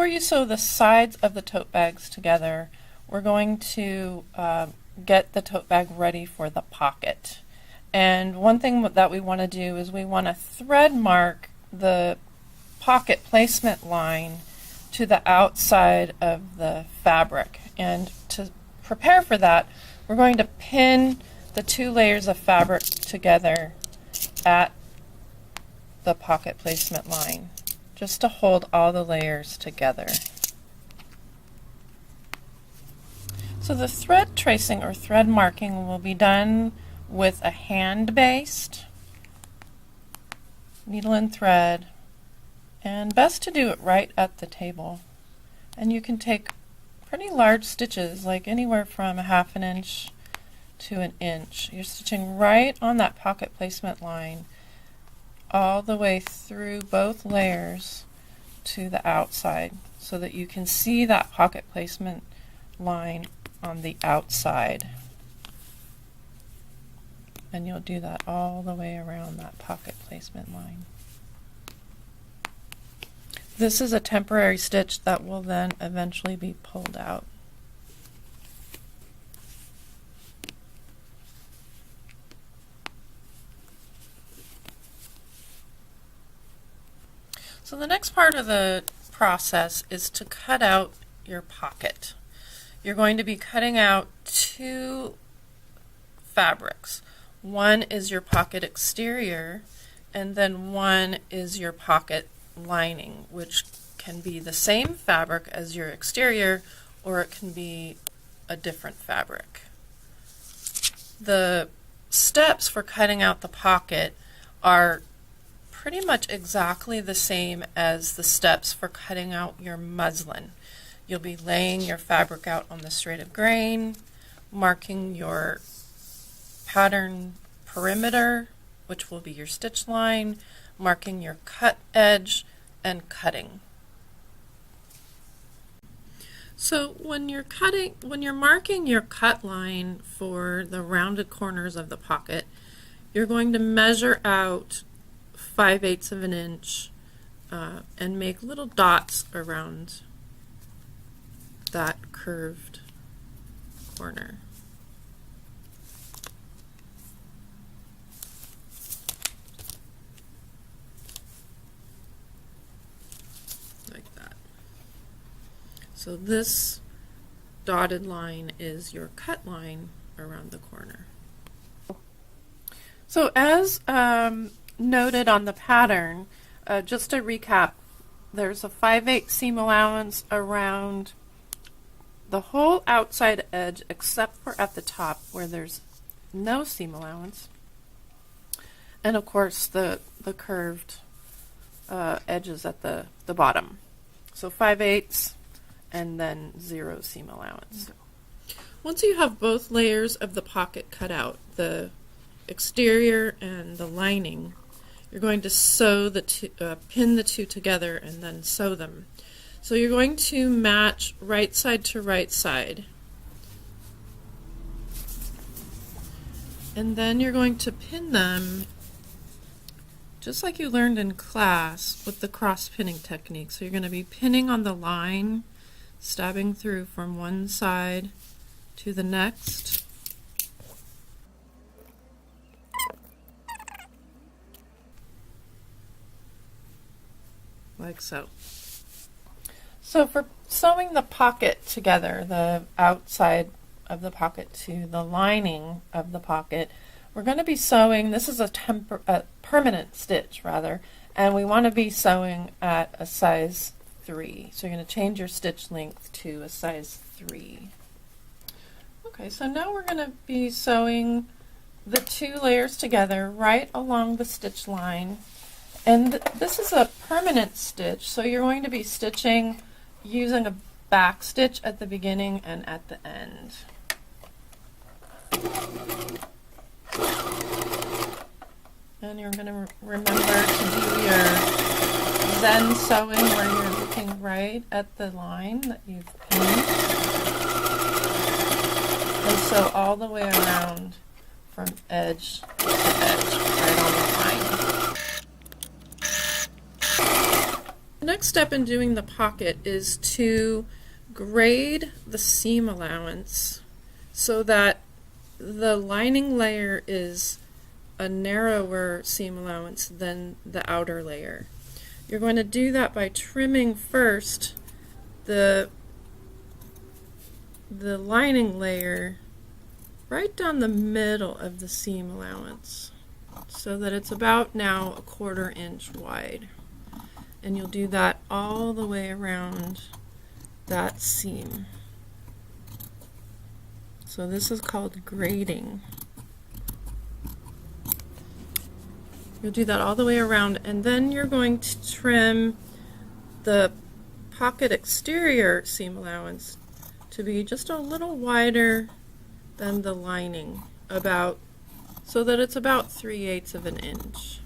before you sew the sides of the tote bags together, we're going to get the tote bag ready for the pocket. And one thing that we want to do is we want to thread mark the pocket placement line to the outside of the fabric. And to prepare for that, we're going to pin the two layers of fabric together at the pocket placement line, just to hold all the layers together. So the thread tracing or thread marking will be done with a hand-based needle and thread, and best to do it right at the table. And you can take pretty large stitches, like anywhere from 1/2 inch to 1 inch. You're stitching right on that pocket placement line all the way through both layers to the outside, so that you can see that pocket placement line on the outside. And you'll do that all the way around that pocket placement line. This is a temporary stitch that will then eventually be pulled out. So the next part of the process is to cut out your pocket. You're going to be cutting out two fabrics. One is your pocket exterior, and then one is your pocket lining, which can be the same fabric as your exterior, or it can be a different fabric. The steps for cutting out the pocket are pretty much exactly the same as the steps for cutting out your muslin. You'll be laying your fabric out on the straight of grain, marking your pattern perimeter, which will be your stitch line, marking your cut edge, and cutting. So when you're marking your cut line for the rounded corners of the pocket, you're going to measure out 5/8 of an inch and make little dots around that curved corner. Like that. So this dotted line is your cut line around the corner. So as noted on the pattern, just to recap, there's a 5/8 seam allowance around the whole outside edge except for at the top where there's no seam allowance, and of course the curved edges at the bottom. So 5/8 and then 0 seam allowance. Once you have both layers of the pocket cut out, the exterior and the lining, you're going to sew pin the two together and then sew them. So you're going to match right side to right side. And then you're going to pin them just like you learned in class with the cross pinning technique. So you're going to be pinning on the line, stabbing through from one side to the next. Like so. So for sewing the pocket together, the outside of the pocket to the lining of the pocket, we're going to be sewing, this is a permanent stitch rather, and we want to be sewing at a size 3. So you're going to change your stitch length to a size 3. Okay, so now we're going to be sewing the two layers together right along the stitch line. And this is a permanent stitch, so you're going to be stitching using a back stitch at the beginning and at the end. And you're going to remember to do your Zen sewing where you're looking right at the line that you've pinned. And sew all the way around from edge to edge, right on the line. Next step in doing the pocket is to grade the seam allowance so that the lining layer is a narrower seam allowance than the outer layer. You're going to do that by trimming first the lining layer right down the middle of the seam allowance so that it's about now a 1/4 inch wide. And you'll do that all the way around that seam. So this is called grading. You'll do that all the way around, and then you're going to trim the pocket exterior seam allowance to be just a little wider than the lining, about so that it's about 3/8 of an inch.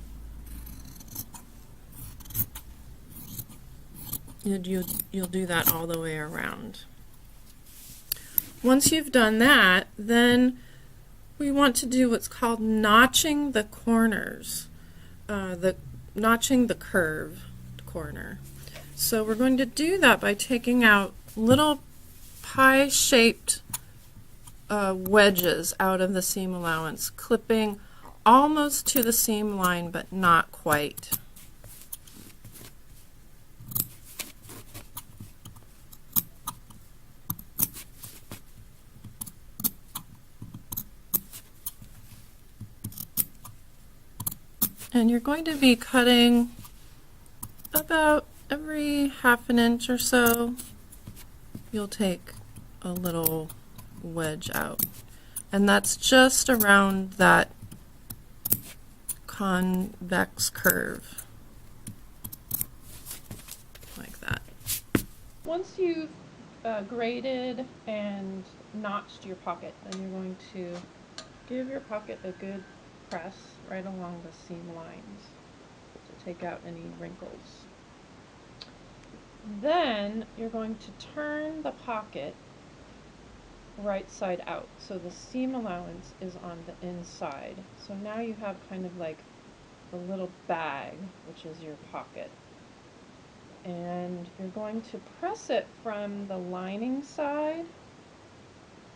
You'll do that all the way around. Once you've done that, then we want to do what's called notching the corners, notching the curved corner. So we're going to do that by taking out little pie-shaped wedges out of the seam allowance, clipping almost to the seam line but not quite. And you're going to be cutting about every 1/2 inch or so. You'll take a little wedge out. And that's just around that convex curve. Like that. Once you've graded and notched your pocket, then you're going to give your pocket a good press right along the seam lines to take out any wrinkles. Then you're going to turn the pocket right side out, so the seam allowance is on the inside. So now you have kind of like the little bag, which is your pocket. And you're going to press it from the lining side,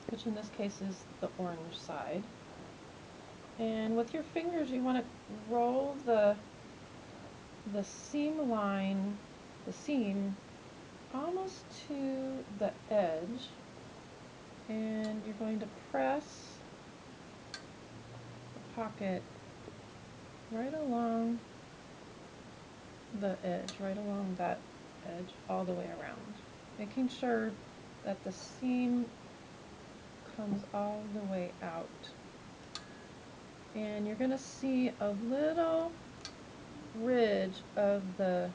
which in this case is the orange side. And with your fingers, you want to roll the seam line, the seam, almost to the edge, and you're going to press the pocket right along the edge, right along that edge, all the way around, making sure that the seam comes all the way out. And you're going to see a little ridge of the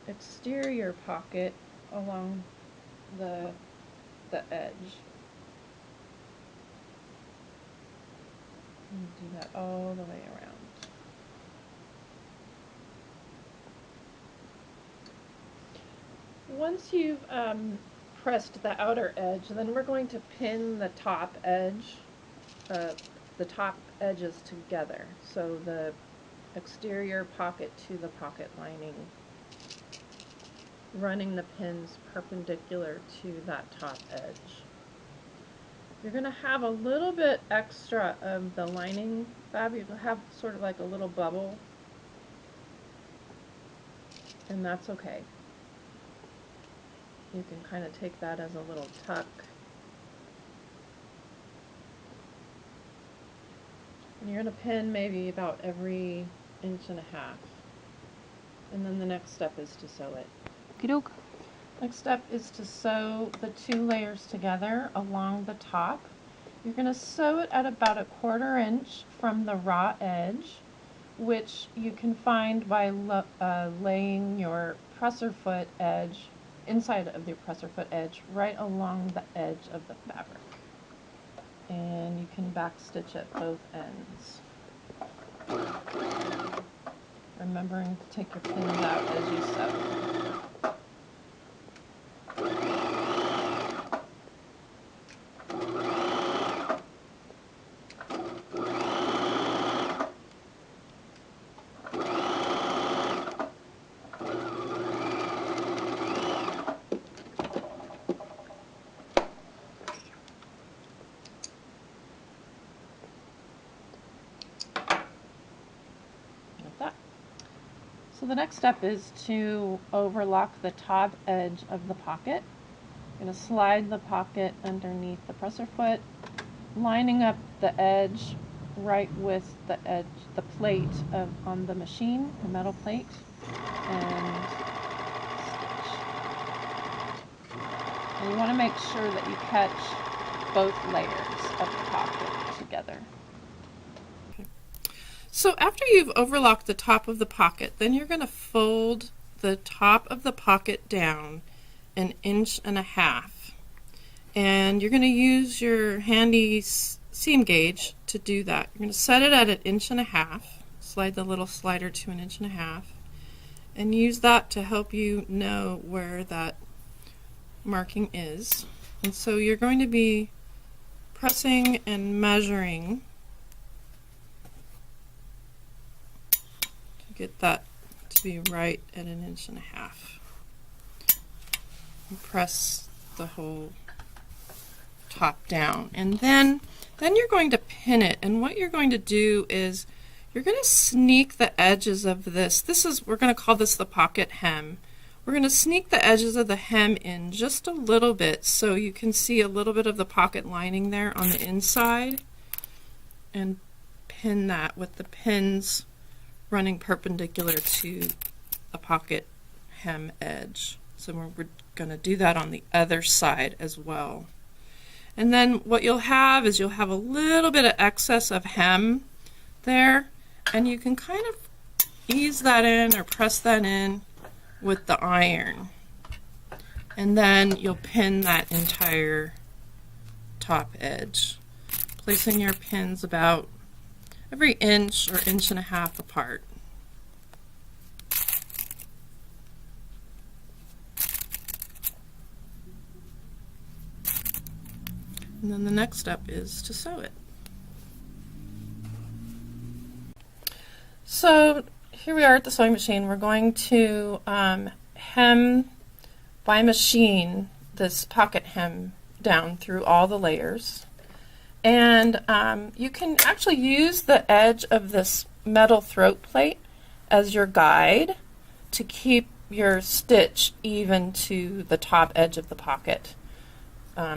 exterior pocket along the edge. And do that all the way around. Once you've pressed the outer edge, then we're going to pin the top edge, the top edges together. So the exterior pocket to the pocket lining, running the pins perpendicular to that top edge. You're going to have a little bit extra of the lining fabric. You'll have sort of like a little bubble, and that's okay. You can kind of take that as a little tuck. And you're going to pin maybe about every 1.5 inches. And then the next step is to sew it. Okey-doke. Next step is to sew the 2 layers together along the top. You're going to sew it at about a 1/4 inch from the raw edge, which you can find by laying your presser foot edge, inside of your presser foot edge, right along the edge of the fabric. And you can back stitch at both ends. Remembering to take your pins out as you sew. So the next step is to overlock the top edge of the pocket. I'm going to slide the pocket underneath the presser foot, lining up the edge right with the edge, the plate on the machine, the metal plate, and stitch. And you want to make sure that you catch both layers of the pocket together. So after you've overlocked the top of the pocket, then you're going to fold the top of the pocket down 1.5 inches. And you're going to use your handy seam gauge to do that. You're going to set it at 1.5 inches, slide the little slider to 1.5 inches, and use that to help you know where that marking is. And so you're going to be pressing and measuring to get that to be right at 1.5 inches. And press the whole top down, and then you're going to pin it. And what you're going to do is you're going to sneak the edges of this. We're going to call this the pocket hem. We're going to sneak the edges of the hem in just a little bit so you can see a little bit of the pocket lining there on the inside, and pin that with the pins running perpendicular to the pocket hem edge. So we're going to do that on the other side as well. And then what you'll have is you'll have a little bit of excess of hem there, and you can kind of ease that in or press that in with the iron. And then you'll pin that entire top edge, placing your pins about every 1 inch or 1.5 inches apart. And then the next step is to sew it. So here we are at the sewing machine. We're going to hem by machine this pocket hem down through all the layers. And you can actually use the edge of this metal throat plate as your guide to keep your stitch even to the top edge of the pocket,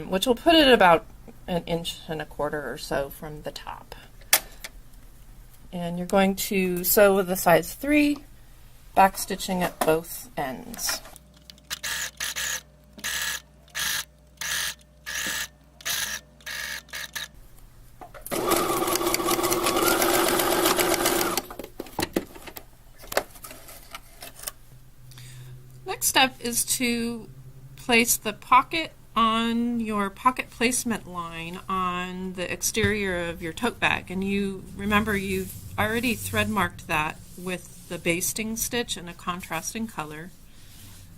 which will put it about 1.25 inches or so from the top. And you're going to sew with a size 3, back stitching at both ends. Next step is to place the pocket on your pocket placement line on the exterior of your tote bag, and you remember you've already thread marked that with the basting stitch in a contrasting color.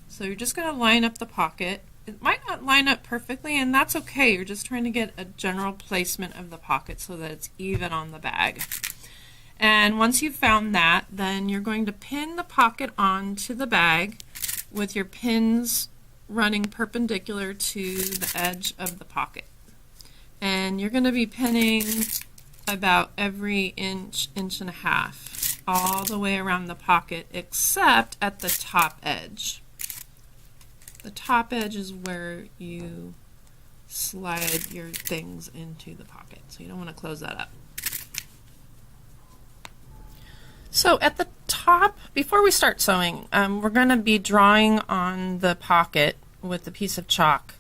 So you're just going to line up the pocket. It might not line up perfectly, and that's okay. You're just trying to get a general placement of the pocket so that it's even on the bag. And once you've found that, then you're going to pin the pocket onto the bag with your pins running perpendicular to the edge of the pocket. And you're going to be pinning about every 1.5 inches all the way around the pocket, except at the top edge. The top edge is where you slide your things into the pocket, so you don't want to close that up. So at the top, before we start sewing, we're going to be drawing on the pocket with a piece of chalk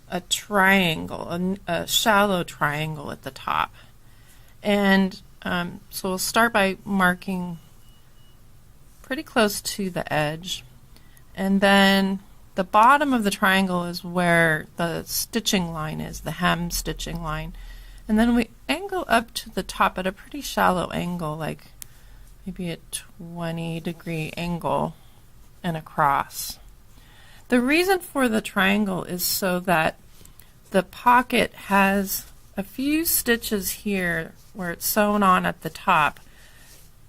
a triangle, a shallow triangle at the top. And so we'll start by marking pretty close to the edge, and then the bottom of the triangle is where the stitching line is, the hem stitching line. And then we angle up to the top at a pretty shallow angle, like maybe a 20-degree angle and across. The reason for the triangle is so that the pocket has a few stitches here where it's sewn on at the top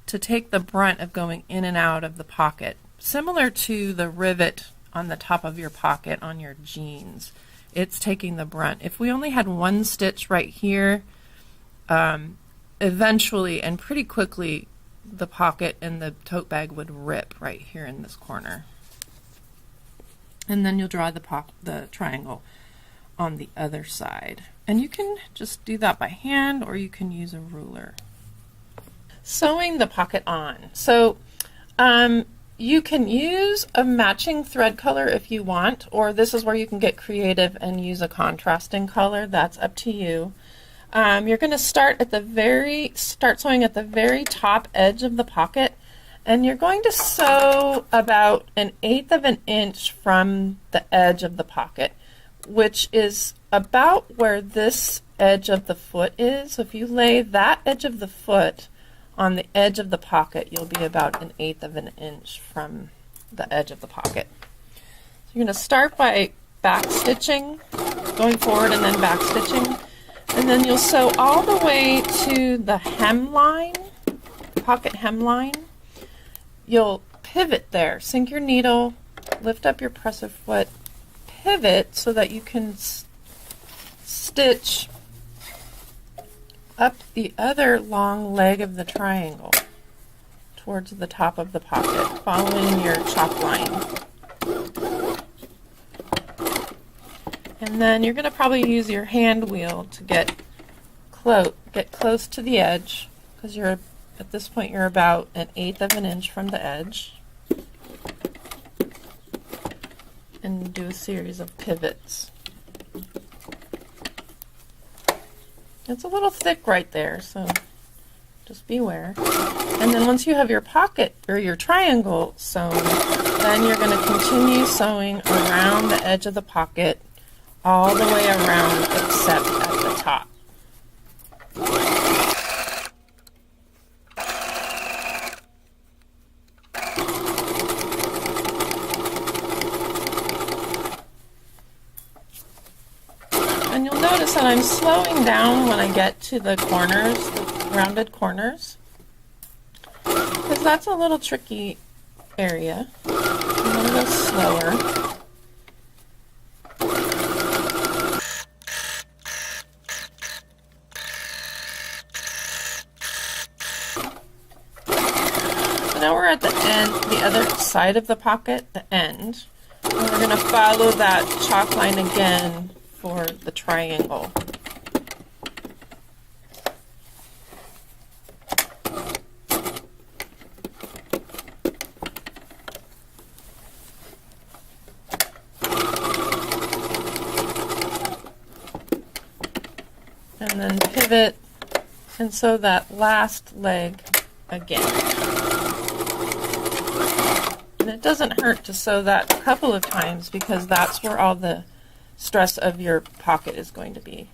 to take the brunt of going in and out of the pocket, similar to the rivet on the top of your pocket on your jeans. It's taking the brunt. If we only had one stitch right here, eventually and pretty quickly the pocket and the tote bag would rip right here in this corner. And then you'll draw the triangle on the other side. And you can just do that by hand, or you can use a ruler. Sewing the pocket on. So you can use a matching thread color if you want, or this is where you can get creative and use a contrasting color. That's up to you. You're going to start sewing at the very top edge of the pocket, and you're going to sew about 1/8 of an inch from the edge of the pocket, which is about where this edge of the foot is. So if you lay that edge of the foot on the edge of the pocket, you'll be about 1/8 of an inch from the edge of the pocket. So you're going to start by back stitching, going forward and then back stitching, and then you'll sew all the way to the hemline, pocket hemline. You'll pivot there, sink your needle, lift up your presser foot, pivot so that you can stitch up the other long leg of the triangle towards the top of the pocket, following your chalk line. And then you're going to probably use your hand wheel to get close to the edge, because at this point you're about 1/8 of an inch from the edge, and do a series of pivots. It's a little thick right there, so just beware. And then once you have your pocket or your triangle sewn, then you're going to continue sewing around the edge of the pocket all the way around except at the top. And you'll notice that I'm slowing down when I get to the corners, the rounded corners, because that's a little tricky area. I'm going to go slower. Now we're at the end, the other side of the pocket, the end. And we're going to follow that chalk line again for the triangle. And then pivot and sew that last leg again. And it doesn't hurt to sew that a couple of times, because that's where all the stress of your pocket is going to be.